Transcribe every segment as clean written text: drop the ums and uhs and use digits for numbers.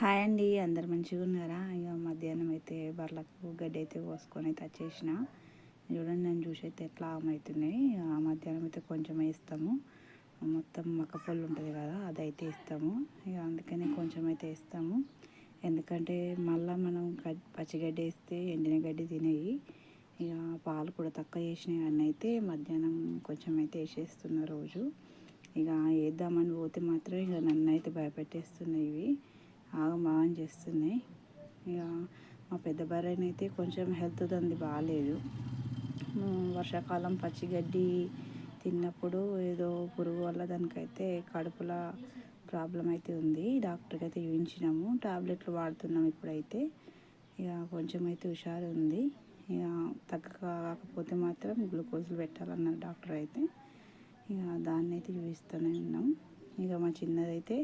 Hi అండి, అందరు మంచిగా ఉన్నారా? ఇక మధ్యాహ్నం అయితే బర్లకు గడ్డి అయితే కోసుకొని అయితే వచ్చేసిన. చూడండి, నేను చూసి అయితే ఎట్లా అవుతున్నాయి. ఆ మధ్యాహ్నం అయితే కొంచెం వేస్తాము, మొత్తం మక్క పొల్లు ఉంటుంది కదా, అదైతే ఇస్తాము. ఇక అందుకని కొంచెం అయితే వేస్తాము, ఎందుకంటే మళ్ళీ మనం పచ్చిగడ్డి వేస్తే ఎండిన గడ్డి తినేవి. ఇక పాలు కూడా తక్కువ చేసినాయి అన్నీ అయితే మధ్యాహ్నం కొంచెం అయితే వేసేస్తున్న రోజు. ఇక వేద్దామని పోతే మాత్రం ఇక నన్ను అయితే భయపెట్టేస్తున్నాయి ఇవి, ఆగమాగం చేస్తున్నాయి. ఇక మా పెద్ద భార్యని అయితే కొంచెం హెల్త్ దంది బాగాలేదు. వర్షాకాలం పచ్చిగడ్డి తిన్నప్పుడు ఏదో పురుగు వల్ల దానికైతే కడుపులో ప్రాబ్లం అయితే ఉంది. డాక్టర్కి అయితే చూపించినాము, టాబ్లెట్లు వాడుతున్నాము ఇప్పుడైతే. ఇక కొంచెం అయితే హుషారు ఉంది. ఇక తగ్గకపోతే మాత్రం గ్లూకోజులు పెట్టాలన్నారు డాక్టర్ అయితే. ఇక దాన్ని అయితే చూపిస్తూనే ఉన్నాం. ఇక మా చిన్నదైతే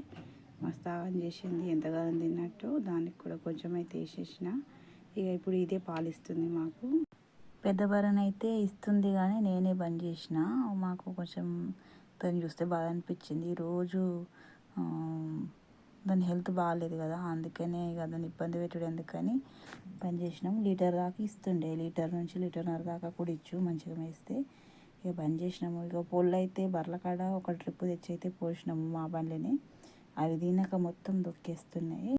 మస్తు ఆగం చేసింది, ఎంతగానో తిన్నట్టు. దానికి కూడా కొంచెం అయితే వేసేసిన. ఇక ఇప్పుడు ఇదే పాలిస్తుంది మాకు. పెద్ద బర్రెని అయితే ఇస్తుంది కానీ నేనే బంద్ చేసిన. మాకు కొంచెం దాన్ని చూస్తే బాధ అనిపించింది. రోజు దాని హెల్త్ బాగాలేదు కదా, అందుకనే ఇక దాన్ని ఇబ్బంది పెట్టడం ఎందుకని బంద్ చేసినాం. లీటర్ దాకా ఇస్తుండే, లీటర్ నుంచి లీటర్న్నర దాకా కూడా ఇచ్చు మంచిగా వేస్తే. ఇక బంద్ చేసినాము. ఇక పొళ్ళు అయితే బర్రెల కాడ ఒక ట్రిప్ తెచ్చి అయితే పోసినాము మా బండ్లని. అవి తినక మొత్తం దొక్కేస్తున్నాయి.